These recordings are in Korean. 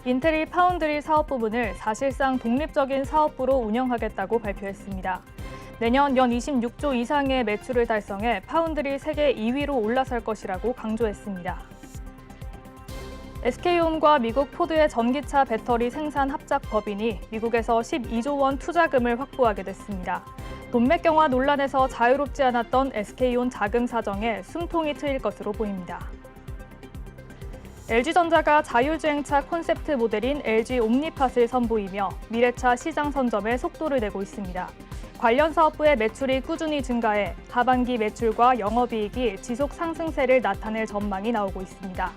인텔이 파운드리 사업 부문을 사실상 독립적인 사업부로 운영하겠다고 발표했습니다. 내년 연 26조 이상의 매출을 달성해 파운드리 세계 2위로 올라설 것이라고 강조했습니다. SK온과 미국 포드의 전기차 배터리 생산 합작 법인이 미국에서 12조 원 투자금을 확보하게 됐습니다. 돈맥경화 논란에서 자유롭지 않았던 SK온 자금 사정에 숨통이 트일 것으로 보입니다. LG전자가 자율주행차 콘셉트 모델인 LG 옴니팟을 선보이며 미래차 시장 선점에 속도를 내고 있습니다. 관련 사업부의 매출이 꾸준히 증가해 하반기 매출과 영업이익이 지속 상승세를 나타낼 전망이 나오고 있습니다.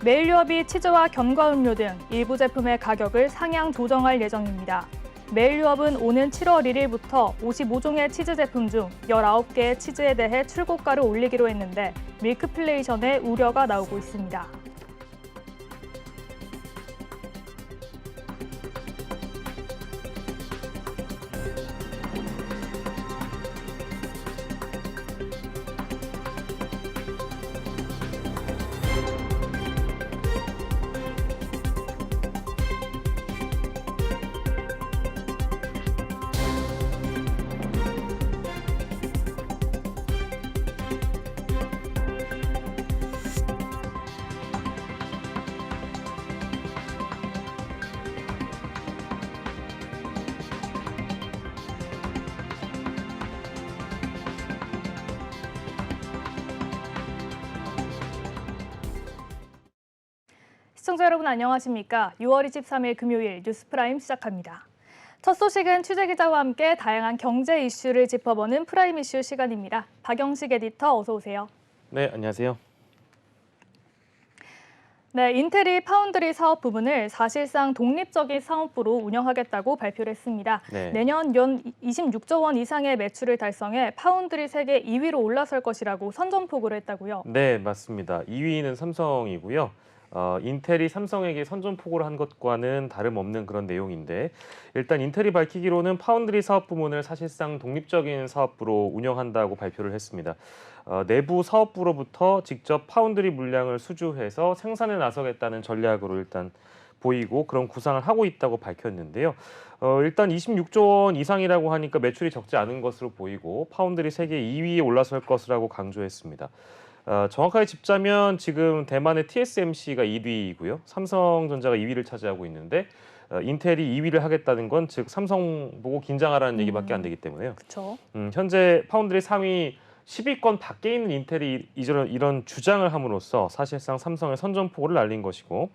메일유업이 치즈와 견과음료 등 일부 제품의 가격을 상향 조정할 예정입니다. 메일유업은 오는 7월 1일부터 55종의 치즈 제품 중 19개의 치즈에 대해 출고가를 올리기로 했는데 밀크플레이션에 우려가 나오고 있습니다. 시청자 여러분 안녕하십니까? 6월 23일 금요일 뉴스프라임 시작합니다. 첫 소식은 취재기자와 함께 다양한 경제 이슈를 짚어보는 프라임 이슈 시간입니다. 박영식 에디터 어서 오세요. 네, 안녕하세요. 네, 인텔이 파운드리 사업 부문을 사실상 독립적인 사업부로 운영하겠다고 발표를 했습니다. 네. 내년 연 26조 원 이상의 매출을 달성해 파운드리 세계 2위로 올라설 것이라고 선전포고를 했다고요? 네, 맞습니다. 2위는 삼성이고요. 인텔이 삼성에게 선전포고를 한 것과는 다름없는 그런 내용인데 일단 인텔이 밝히기로는 파운드리 사업 부문을 사실상 독립적인 사업부로 운영한다고 발표를 했습니다. 내부 사업부로부터 직접 파운드리 물량을 수주해서 생산에 나서겠다는 전략으로 일단 보이고 그런 구상을 하고 있다고 밝혔는데요. 일단 26조 원 이상이라고 하니까 매출이 적지 않은 것으로 보이고 파운드리 세계 2위에 올라설 것이라고 강조했습니다. 정확하게 짚자면 지금 대만의 TSMC가 1위이고요. 삼성전자가 2위를 차지하고 있는데 인텔이 2위를 하겠다는 건 즉 삼성 보고 긴장하라는 얘기밖에 안 되기 때문에요. 그렇죠. 현재 파운드리 3위 10위권 밖에 있는 인텔이 이런 주장을 함으로써 사실상 삼성의 선전포고를 날린 것이고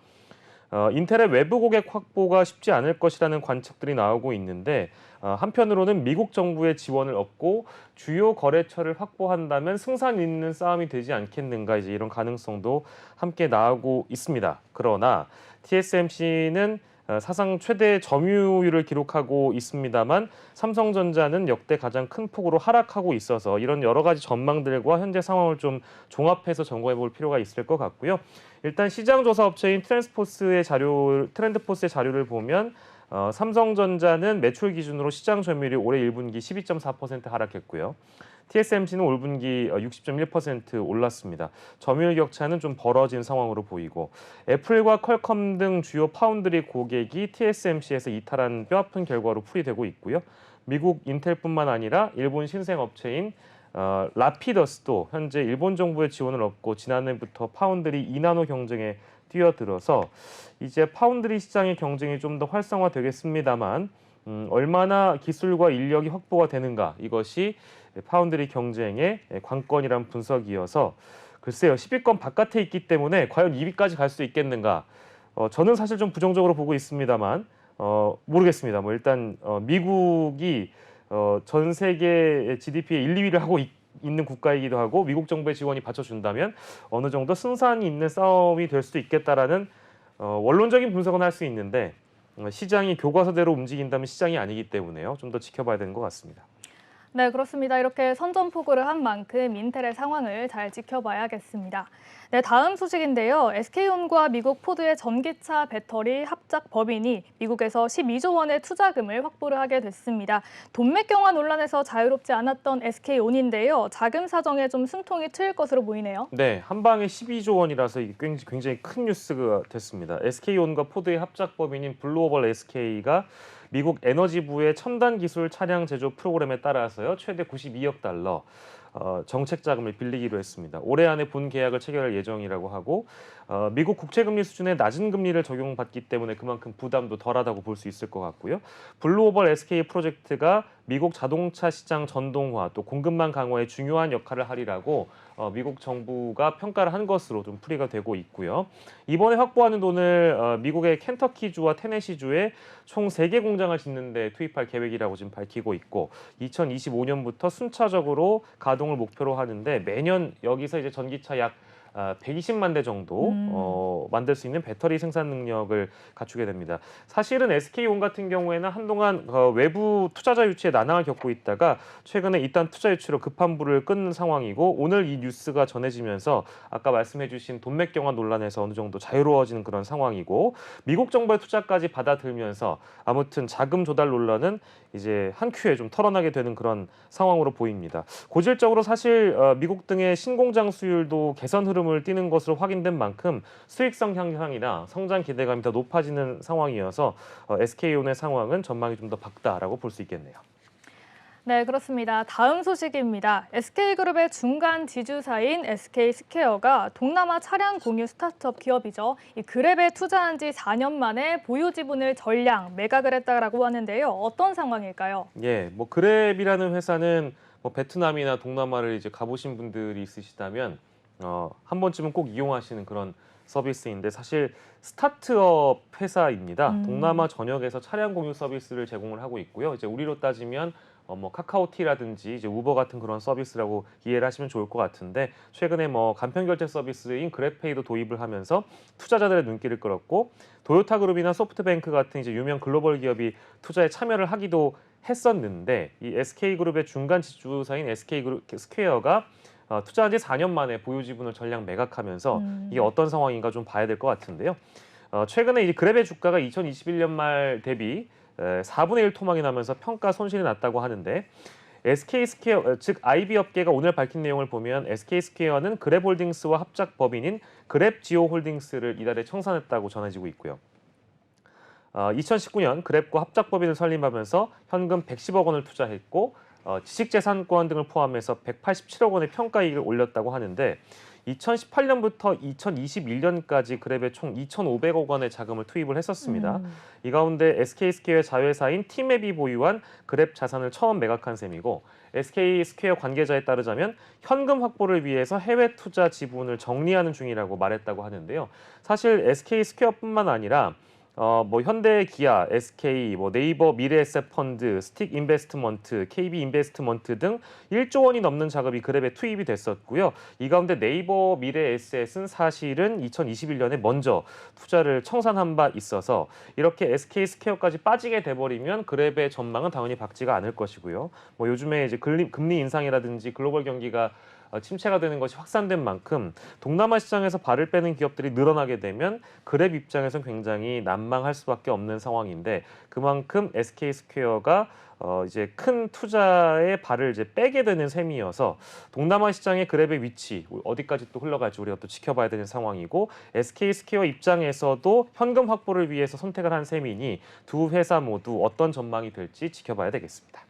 인텔의 외부 고객 확보가 쉽지 않을 것이라는 관측들이 나오고 있는데 한편으로는 미국 정부의 지원을 얻고 주요 거래처를 확보한다면 승산 있는 싸움이 되지 않겠는가 이제 이런 가능성도 함께 나오고 있습니다. 그러나 TSMC는 사상 최대 점유율을 기록하고 있습니다만 삼성전자는 역대 가장 큰 폭으로 하락하고 있어서 이런 여러 가지 전망들과 현재 상황을 좀 종합해서 점검해 볼 필요가 있을 것 같고요. 일단 시장 조사 업체인 트렌드포스의 자료를 보면 삼성전자는 매출 기준으로 시장 점유율이 올해 1분기 12.4% 하락했고요. TSMC는 올 분기 60.1% 올랐습니다. 점유율 격차는 좀 벌어진 상황으로 보이고 애플과 퀄컴 등 주요 파운드리 고객이 TSMC에서 이탈한 뼈아픈 결과로 풀이되고 있고요. 미국 인텔뿐만 아니라 일본 신생업체인 라피더스도 현재 일본 정부의 지원을 얻고 지난해부터 파운드리 2나노 경쟁에 뛰어들어서 이제 파운드리 시장의 경쟁이 좀 더 활성화되겠습니다만 얼마나 기술과 인력이 확보가 되는가 이것이 파운드리 경쟁의 관건이란 분석이어서 글쎄요 10위권 바깥에 있기 때문에 과연 2위까지 갈 수 있겠는가 저는 사실 좀 부정적으로 보고 있습니다만 모르겠습니다. 뭐 일단 미국이 전 세계 GDP의 1, 2위를 하고 있는 국가이기도 하고 미국 정부의 지원이 받쳐준다면 어느 정도 승산이 있는 싸움이 될 수도 있겠다라는 원론적인 분석은 할 수 있는데 시장이 교과서대로 움직인다면 시장이 아니기 때문에요. 좀 더 지켜봐야 되는 것 같습니다. 네, 그렇습니다. 이렇게 선전포고를 한 만큼 인텔의 상황을 잘 지켜봐야겠습니다. 네, 다음 소식인데요. SK온과 미국 포드의 전기차 배터리 합작 법인이 미국에서 12조 원의 투자금을 확보를 하게 됐습니다. 돈맥경화 논란에서 자유롭지 않았던 SK온인데요. 자금 사정에 좀 숨통이 트일 것으로 보이네요. 네, 한 방에 12조 원이라서 이게 굉장히 큰 뉴스가 됐습니다. SK온과 포드의 합작 법인인 블루오벌 SK가 미국 에너지부의 첨단 기술 차량 제조 프로그램에 따라서요 최대 92억 달러 정책 자금을 빌리기로 했습니다. 올해 안에 본 계약을 체결할 예정이라고 하고 미국 국채 금리 수준의 낮은 금리를 적용받기 때문에 그만큼 부담도 덜하다고 볼 수 있을 것 같고요. 블루오벌 SK 프로젝트가 미국 자동차 시장 전동화 또 공급망 강화에 중요한 역할을 하리라고 미국 정부가 평가를 한 것으로 좀 풀이가 되고 있고요. 이번에 확보하는 돈을 미국의 켄터키주와 테네시주에 총 3개 공장을 짓는 데 투입할 계획이라고 지금 밝히고 있고 2025년부터 순차적으로 가동을 목표로 하는데 매년 여기서 이제 전기차 약 120만 대 정도 만들 수 있는 배터리 생산 능력을 갖추게 됩니다. 사실은 SK온 같은 경우에는 한동안 외부 투자자 유치에 난항을 겪고 있다가 최근에 이딴 투자 유치로 급한 불을 끄는 상황이고 오늘 이 뉴스가 전해지면서 아까 말씀해주신 돈맥경화 논란에서 어느 정도 자유로워지는 그런 상황이고 미국 정부의 투자까지 받아들면서 아무튼 자금 조달 논란은 이제 한 큐에 좀 털어나게 되는 그런 상황으로 보입니다. 고질적으로 사실 미국 등의 신공장 수율도 개선 흐름을 띠는 것으로 확인된 만큼 수익성 향상이나 성장 기대감이 더 높아지는 상황이어서 SK온의 상황은 전망이 좀 더 밝다라고 볼 수 있겠네요. 네, 그렇습니다. 다음 소식입니다. SK그룹의 중간 지주사인 SK스퀘어가 동남아 차량 공유 스타트업 기업이죠. 이 그랩에 투자한 지 4년 만에 보유 지분을 전량 매각을 했다라고 하는데요. 어떤 상황일까요? 예, 뭐 그랩이라는 회사는 뭐 베트남이나 동남아를 이제 가보신 분들이 있으시다면 한 번쯤은 꼭 이용하시는 그런 서비스인데 사실 스타트업 회사입니다. 동남아 전역에서 차량 공유 서비스를 제공을 하고 있고요. 이제 우리로 따지면 뭐 카카오티라든지 이제 우버 같은 그런 서비스라고 이해를 하시면 좋을 것 같은데 최근에 뭐 간편 결제 서비스인 그랩페이도 도입을 하면서 투자자들의 눈길을 끌었고 도요타 그룹이나 소프트뱅크 같은 이제 유명 글로벌 기업이 투자에 참여를 하기도 했었는데 이 SK그룹의 중간 지주사인 SK그룹 스퀘어가 투자한 지 4년 만에 보유 지분을 전량 매각하면서 이게 어떤 상황인가 좀 봐야 될 것 같은데요. 최근에 이 그랩의 주가가 2021년 말 대비 4분의 1 토막이 나면서 평가 손실이 났다고 하는데 SK스퀘어 즉 IB 업계가 오늘 밝힌 내용을 보면 SK스퀘어는 그랩홀딩스와 합작 법인인 그랩지오홀딩스를 이달에 청산했다고 전해지고 있고요. 2019년 그랩과 합작 법인을 설립하면서 현금 110억 원을 투자했고 지식재산권 등을 포함해서 187억 원의 평가이익을 올렸다고 하는데 2018년부터 2021년까지 그랩에 총 2,500억 원의 자금을 투입을 했었습니다. 이 가운데 SK스퀘어 자회사인 티맵이 보유한 그랩 자산을 처음 매각한 셈이고 SK스퀘어 관계자에 따르자면 현금 확보를 위해서 해외 투자 지분을 정리하는 중이라고 말했다고 하는데요. 사실 SK스퀘어뿐만 아니라 뭐 현대, 기아, SK, 뭐 네이버 미래에셋 펀드, 스틱 인베스트먼트, KB 인베스트먼트 등 1조 원이 넘는 자금이 그랩에 투입이 됐었고요. 이 가운데 네이버 미래에셋은 사실은 2021년에 먼저 투자를 청산한 바 있어서 이렇게 SK스퀘어까지 빠지게 돼버리면 그랩의 전망은 당연히 밝지가 않을 것이고요. 뭐 요즘에 이제 금리 인상이라든지 글로벌 경기가 침체가 되는 것이 확산된 만큼 동남아 시장에서 발을 빼는 기업들이 늘어나게 되면 그랩 입장에서는 굉장히 난망할 수밖에 없는 상황인데 그만큼 SK스퀘어가 이제 큰 투자에 발을 이제 빼게 되는 셈이어서 동남아 시장의 그랩의 위치 어디까지 또 흘러갈지 우리가 또 지켜봐야 되는 상황이고 SK스퀘어 입장에서도 현금 확보를 위해서 선택을 한 셈이니 두 회사 모두 어떤 전망이 될지 지켜봐야 되겠습니다.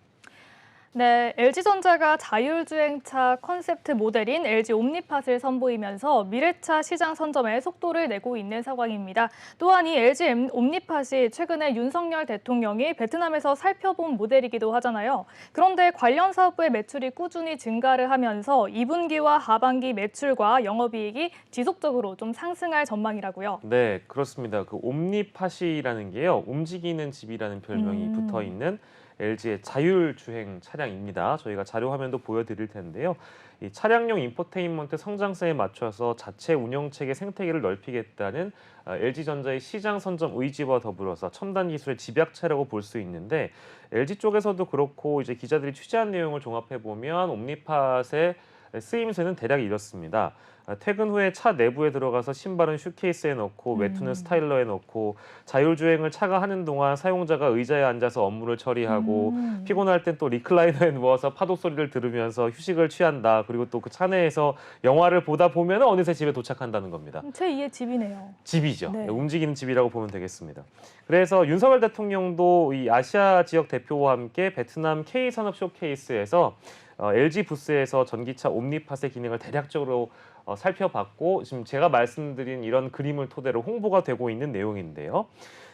네, LG전자가 자율주행차 컨셉트 모델인 LG 옴니팟을 선보이면서 미래차 시장 선점에 속도를 내고 있는 상황입니다. 또한 이 LG 옴니팟이 최근에 윤석열 대통령이 베트남에서 살펴본 모델이기도 하잖아요. 그런데 관련 사업부의 매출이 꾸준히 증가를 하면서 2분기와 하반기 매출과 영업이익이 지속적으로 좀 상승할 전망이라고요. 네, 그렇습니다. 그 옴니팟이라는 게요, 움직이는 집이라는 별명이 붙어 있는 LG의 자율주행 차량입니다. 저희가 자료 화면도 보여드릴 텐데요. 이 차량용 인포테인먼트 성장세에 맞춰서 자체 운영체계 생태계를 넓히겠다는 LG전자의 시장 선점 의지와 더불어서 첨단 기술의 집약체라고 볼 수 있는데 LG 쪽에서도 그렇고 이제 기자들이 취재한 내용을 종합해 보면 옴니팟의 쓰임새는 대략 이렇습니다. 퇴근 후에 차 내부에 들어가서 신발은 슈케이스에 넣고 외투는 스타일러에 넣고 자율주행을 차가 하는 동안 사용자가 의자에 앉아서 업무를 처리하고 피곤할 땐 또 리클라이너에 누워서 파도 소리를 들으면서 휴식을 취한다. 그리고 또 그 차 내에서 영화를 보다 보면 어느새 집에 도착한다는 겁니다. 제2의 집이네요. 집이죠. 네. 움직이는 집이라고 보면 되겠습니다. 그래서 윤석열 대통령도 이 아시아 지역 대표와 함께 베트남 K산업 쇼케이스에서 LG 부스에서 전기차 옴니팟의 기능을 대략적으로 살펴봤고 지금 제가 말씀드린 이런 그림을 토대로 홍보가 되고 있는 내용인데요.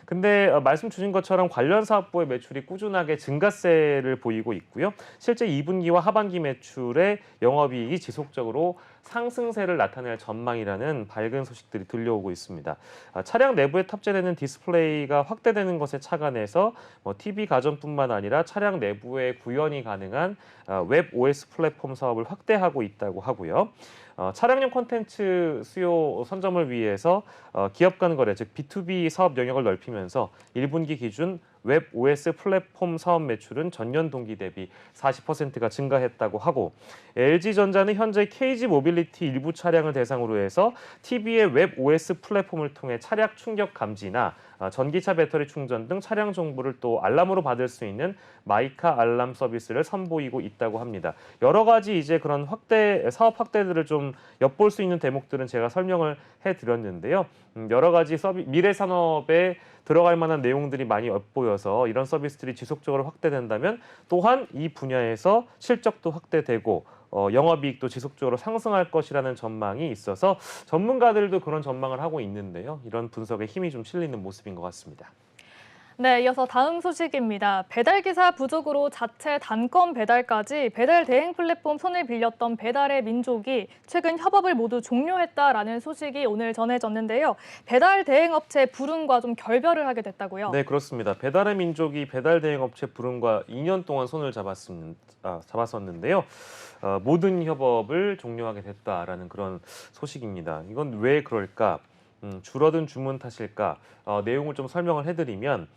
근데 말씀 주신 것처럼 관련 사업부의 매출이 꾸준하게 증가세를 보이고 있고요. 실제 2분기와 하반기 매출의 영업이익이 지속적으로 상승세를 나타낼 전망이라는 밝은 소식들이 들려오고 있습니다. 차량 내부에 탑재되는 디스플레이가 확대되는 것에 착안해서 TV 가전뿐만 아니라 차량 내부에 구현이 가능한 웹 OS 플랫폼 사업을 확대하고 있다고 하고요. 차량용 콘텐츠 수요 선점을 위해서 기업 간 거래, 즉 B2B 사업 영역을 넓히면서 1분기 기준 웹 OS 플랫폼 사업 매출은 전년 동기 대비 40%가 증가했다고 하고 LG전자는 현재 KG 모빌리티 일부 차량을 대상으로 해서 TV의 웹 OS 플랫폼을 통해 차량 충격 감지나 전기차 배터리 충전 등 차량 정보를 또 알람으로 받을 수 있는 마이카 알람 서비스를 선보이고 있다고 합니다. 여러 가지 이제 그런 사업 확대들을 좀 엿볼 수 있는 대목들은 제가 설명을 해드렸는데요. 여러 가지 미래 산업에 들어갈 만한 내용들이 많이 엿보여서 이런 서비스들이 지속적으로 확대된다면 또한 이 분야에서 실적도 확대되고 영업이익도 지속적으로 상승할 것이라는 전망이 있어서 전문가들도 그런 전망을 하고 있는데요. 이런 분석에 힘이 좀 실리는 모습인 것 같습니다. 네, 이어서 다음 소식입니다. 배달기사 부족으로 자체 단건 배달까지 배달 대행 플랫폼 손을 빌렸던 배달의 민족이 최근 협업을 모두 종료했다라는 소식이 오늘 전해졌는데요. 배달 대행 업체 부름과 좀 결별을 하게 됐다고요? 네, 그렇습니다. 배달의 민족이 배달 대행 업체 부름과 2년 동안 손을 잡았었는데요. 모든 협업을 종료하게 됐다라는 그런 소식입니다. 이건 왜 그럴까? 줄어든 주문 탓일까? 내용을 좀 설명을 해드리면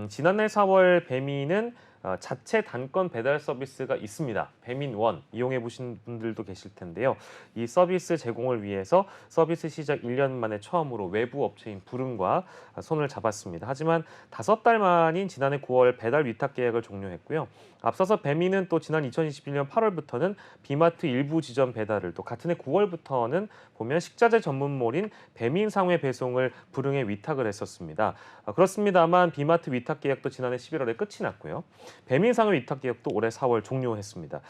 지난해 4월 배민은 자체 단건 배달 서비스가 있습니다. 배민원 이용해 보신 분들도 계실 텐데요. 이 서비스 제공을 위해서 서비스 시작 1년 만에 처음으로 외부 업체인 부름과 손을 잡았습니다. 하지만 5달 만인 지난해 9월 배달 위탁 계약을 종료했고요. 앞서서 배민은 또 지난 2021년 8월부터는 비마트 일부 지점 배달을 또 같은 해 9월부터는 보면 식자재 전문몰인 배민상회 배송을 부릉에 위탁을 했었습니다. 그렇습니다만 비마트 위탁 계약도 지난해 11월에 끝이 났고요. 배민상회 위탁 계약도 올해 4월 종료했습니다.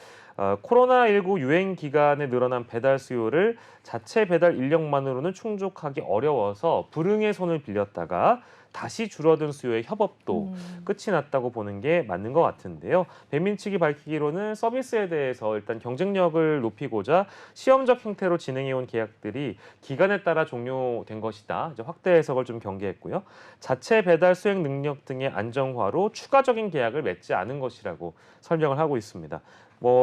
코로나19 유행 기간에 늘어난 배달 수요를 자체 배달 인력만으로는 충족하기 어려워서 부릉의 손을 빌렸다가 다시 줄어든 수요의 협업도 끝이 났다고 보는 게 맞는 것 같은데요. 배민 측이 밝히기로는 서비스에 대해서 일단 경쟁력을 높이고자 시험적 형태로 진행해온 계약들이 기간에 따라 종료된 것이다. 이제 확대 해석을 좀 경계했고요. 자체 배달 수행 능력 등의 안정화로 추가적인 계약을 맺지 않은 것이라고 설명을 하고 있습니다.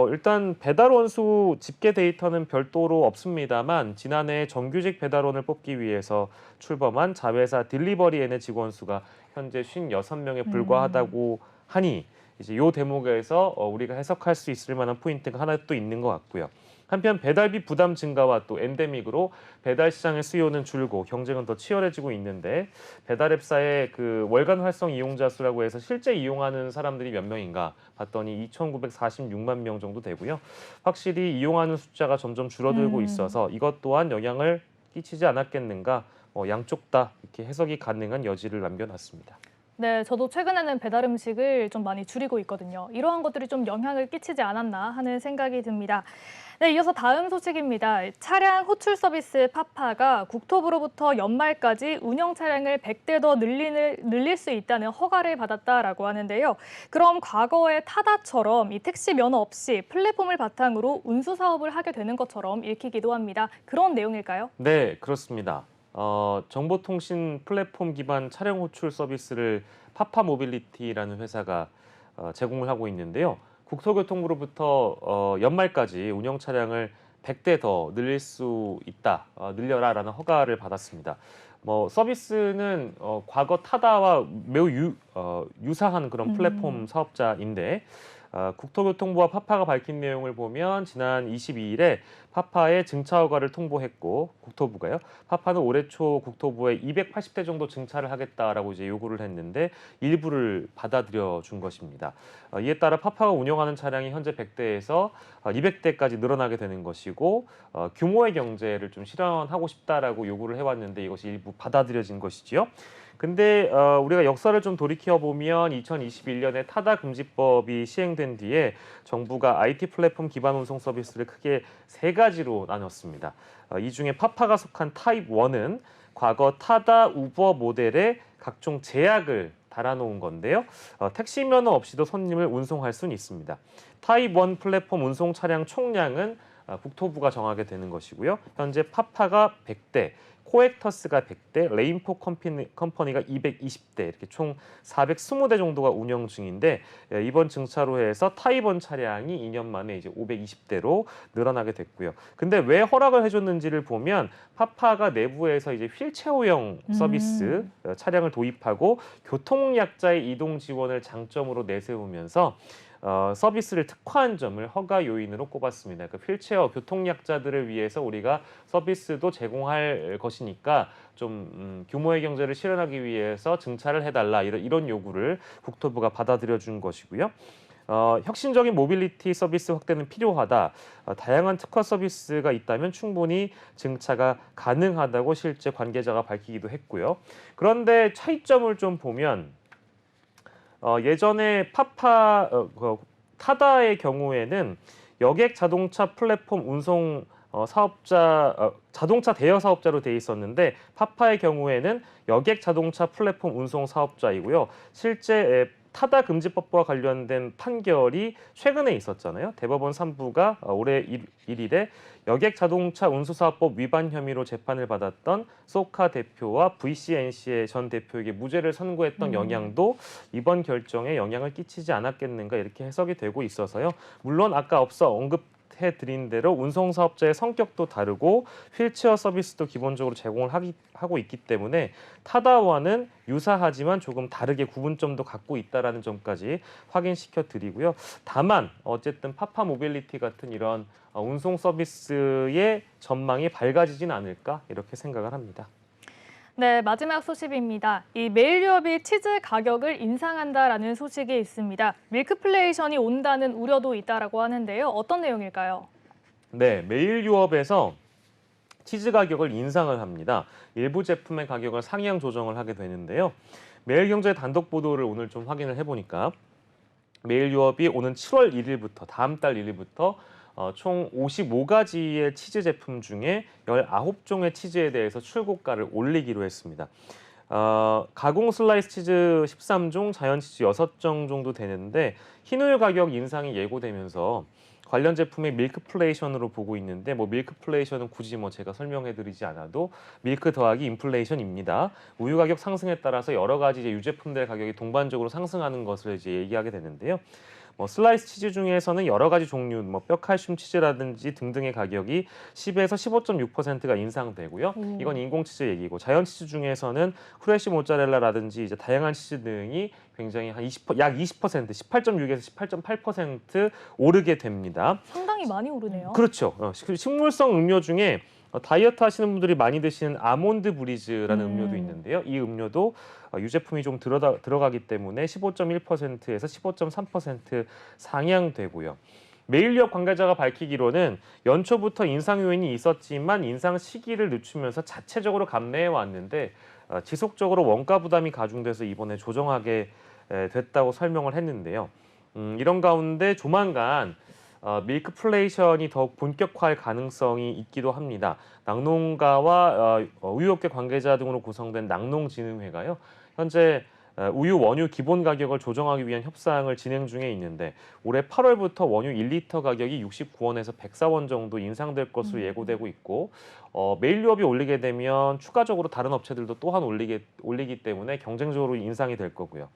일단 배달 원수 집계 데이터는 별도로 없습니다만 지난해 정규직 배달원을 뽑기 위해서 출범한 자회사 딜리버리엔의 직원 수가 현재 56명에 불과하다고 하니 이제 이 대목에서 우리가 해석할 수 있을 만한 포인트가 하나 또 있는 것 같고요. 한편 배달비 부담 증가와 또 엔데믹으로 배달 시장의 수요는 줄고 경쟁은 더 치열해지고 있는데 배달앱사의 그 월간 활성 이용자 수라고 해서 실제 이용하는 사람들이 몇 명인가 봤더니 2,946만 명 정도 되고요. 확실히 이용하는 숫자가 점점 줄어들고 있어서 이것 또한 영향을 끼치지 않았겠는가. 양쪽 다 이렇게 해석이 가능한 여지를 남겨놨습니다. 네, 저도 최근에는 배달 음식을 좀 많이 줄이고 있거든요. 이러한 것들이 좀 영향을 끼치지 않았나 하는 생각이 듭니다. 네, 이어서 다음 소식입니다. 차량 호출 서비스 파파가 국토부로부터 연말까지 운영 차량을 100대 더 늘릴 수 있다는 허가를 받았다라고 하는데요. 그럼 과거의 타다처럼 이 택시 면허 없이 플랫폼을 바탕으로 운수 사업을 하게 되는 것처럼 읽히기도 합니다. 그런 내용일까요? 네, 그렇습니다. 정보통신 플랫폼 기반 차량 호출 서비스를 파파 모빌리티라는 회사가 제공을 하고 있는데요. 국토교통부로부터 연말까지 운영 차량을 100대 더 늘릴 수 있다, 늘려라라는 허가를 받았습니다. 뭐 서비스는 과거 타다와 매우 유사한 그런 플랫폼 사업자인데 국토교통부와 파파가 밝힌 내용을 보면 지난 22일에 파파에 증차 허가를 통보했고 국토부가요. 파파는 올해 초 국토부에 280대 정도 증차를 하겠다라고 이제 요구를 했는데 일부를 받아들여 준 것입니다. 이에 따라 파파가 운영하는 차량이 현재 100대에서 200대까지 늘어나게 되는 것이고 규모의 경제를 좀 실현하고 싶다라고 요구를 해왔는데 이것이 일부 받아들여진 것이지요. 근데 우리가 역사를 좀 돌이켜 보면 2021년에 타다 금지법이 시행된 뒤에 정부가 IT 플랫폼 기반 운송 서비스를 크게 세 가지로 나눴습니다. 이 중에 파파가 속한 타입 1은 과거 타다, 우버 모델에 각종 제약을 달아놓은 건데요. 택시 면허 없이도 손님을 운송할 수는 있습니다. 타입 1 플랫폼 운송 차량 총량은 국토부가 정하게 되는 것이고요. 현재 파파가 100대, 코엑터스가 100대, 레인포 컴퍼니가 220대 이렇게 총 420대 정도가 운영 중인데 이번 증차로 해서 타입1 차량이 2년 만에 이제 520대로 늘어나게 됐고요. 근데 왜 허락을 해줬는지를 보면 파파가 내부에서 이제 휠체어용 서비스 차량을 도입하고 교통약자의 이동 지원을 장점으로 내세우면서 서비스를 특화한 점을 허가 요인으로 꼽았습니다. 그 휠체어 교통약자들을 위해서 우리가 서비스도 제공할 것이니까 좀 규모의 경제를 실현하기 위해서 증차를 해달라 이런 요구를 국토부가 받아들여 준 것이고요. 혁신적인 모빌리티 서비스 확대는 필요하다. 다양한 특화 서비스가 있다면 충분히 증차가 가능하다고 실제 관계자가 밝히기도 했고요. 그런데 차이점을 좀 보면 예전에 타다의 경우에는 여객 자동차 플랫폼 운송 자동차 대여 사업자로 돼 있었는데 파파의 경우에는 여객 자동차 플랫폼 운송 사업자이고요. 실제 타다 금지법과 관련된 판결이 최근에 있었잖아요. 대법원 3부가 올해 1일에 여객 자동차 운수사업법 위반 혐의로 재판을 받았던 소카 대표와 VCNC의 전 대표에게 무죄를 선고했던 영향도 이번 결정에 영향을 끼치지 않았겠는가 이렇게 해석이 되고 있어서요. 물론 아까 앞서 언급해드린 대로 운송사업자의 성격도 다르고 휠체어 서비스도 기본적으로 제공을 하고 있기 때문에 타다와는 유사하지만 조금 다르게 구분점도 갖고 있다는 점까지 확인시켜 드리고요. 다만 어쨌든 파파 모빌리티 같은 이런 운송 서비스의 전망이 밝아지진 않을까 이렇게 생각을 합니다. 네, 마지막 소식입니다. 이 메일유업이 치즈 가격을 인상한다라는 소식이 있습니다. 밀크플레이션이 온다는 우려도 있다라고 하는데요. 어떤 내용일까요? 네, 메일유업에서 치즈 가격을 인상을 합니다. 일부 제품의 가격을 상향 조정을 하게 되는데요. 매일경제 단독 보도를 오늘 좀 확인을 해보니까 메일유업이 오는 7월 1일부터 다음 달 1일부터 총 55가지의 치즈 제품 중에 19종의 치즈에 대해서 출고가를 올리기로 했습니다. 가공 슬라이스 치즈 13종, 자연 치즈 6종 정도 되는데 흰우유 가격 인상이 예고되면서 관련 제품의 밀크플레이션으로 보고 있는데 밀크플레이션은 굳이 제가 설명해드리지 않아도 밀크 더하기 인플레이션입니다. 우유 가격 상승에 따라서 여러 가지 이제 유제품들 가격이 동반적으로 상승하는 것을 이제 얘기하게 되는데요. 슬라이스 치즈 중에서는 여러 가지 종류, 뼈칼슘 치즈라든지 등등의 가격이 10에서 15.6%가 인상되고요. 이건 인공 치즈 얘기고 자연 치즈 중에서는 프레시 모짜렐라라든지 이제 다양한 치즈 등이 굉장히 약 20%, 18.6에서 18.8% 오르게 됩니다. 상당히 많이 오르네요. 그렇죠. 식물성 음료 중에 다이어트 하시는 분들이 많이 드시는 아몬드 브리즈라는 음료도 있는데요. 이 음료도 유제품이 좀 들어가기 때문에 15.1%에서 15.3% 상향되고요. 메일유업 관계자가 밝히기로는 연초부터 인상 요인이 있었지만 인상 시기를 늦추면서 자체적으로 감내해 왔는데 지속적으로 원가 부담이 가중돼서 이번에 조정하게 됐다고 설명을 했는데요. 이런 가운데 조만간 밀크플레이션이 더욱 본격화할 가능성이 있기도 합니다. 낙농가와 우유업계 관계자 등으로 구성된 낙농진흥회가요. 현재 우유 원유 기본 가격을 조정하기 위한 협상을 진행 중에 있는데 올해 8월부터 원유 1리터 가격이 69원에서 104원 정도 인상될 것으로 예고되고 있고 메일유업이 올리게 되면 추가적으로 다른 업체들도 또한 올리기 때문에 경쟁적으로 인상이 될 거고요.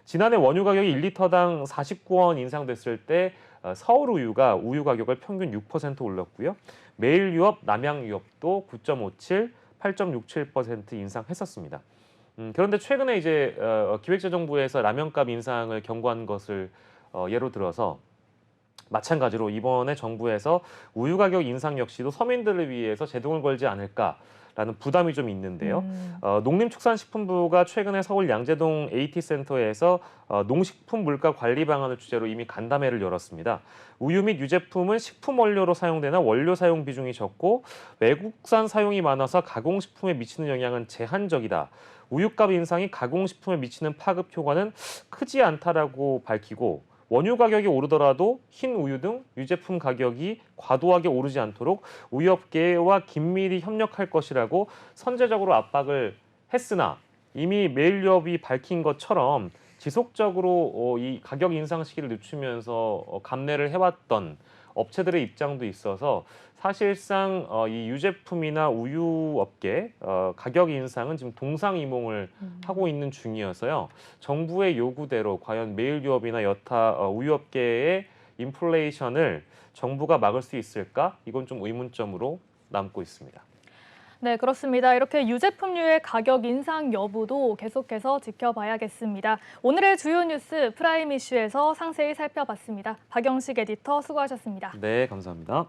지난해 원유 가격이 1리터당 49원 인상됐을 때 서울 우유가 우유 가격을 평균 6% 올렸고요. 매일 유업, 남양 유업도 9.57, 8.67% 인상했었습니다. 그런데 최근에 이제 기획재정부에서 라면값 인상을 경고한 것을 예로 들어서 마찬가지로 이번에 정부에서 우유 가격 인상 역시도 서민들을 위해서 제동을 걸지 않을까라는 부담이 좀 있는데요. 농림축산식품부가 최근에 서울 양재동 AT센터에서 농식품 물가 관리 방안을 주제로 이미 간담회를 열었습니다. 우유 및 유제품은 식품 원료로 사용되나 원료 사용 비중이 적고 외국산 사용이 많아서 가공식품에 미치는 영향은 제한적이다. 우유값 인상이 가공식품에 미치는 파급 효과는 크지 않다라고 밝히고 원유 가격이 오르더라도 흰 우유 등 유제품 가격이 과도하게 오르지 않도록 우유업계와 긴밀히 협력할 것이라고 선제적으로 압박을 했으나 이미 매일유업이 밝힌 것처럼 지속적으로 이 가격 인상 시기를 늦추면서 감내를 해왔던 업체들의 입장도 있어서 사실상 이 유제품이나 우유업계 가격 인상은 지금 동상이몽을 하고 있는 중이어서요. 정부의 요구대로 과연 매일유업이나 여타 우유업계의 인플레이션을 정부가 막을 수 있을까? 이건 좀 의문점으로 남고 있습니다. 네, 그렇습니다. 이렇게 유제품류의 가격 인상 여부도 계속해서 지켜봐야겠습니다. 오늘의 주요 뉴스 프라임 이슈에서 상세히 살펴봤습니다. 박영식 에디터 수고하셨습니다. 네, 감사합니다.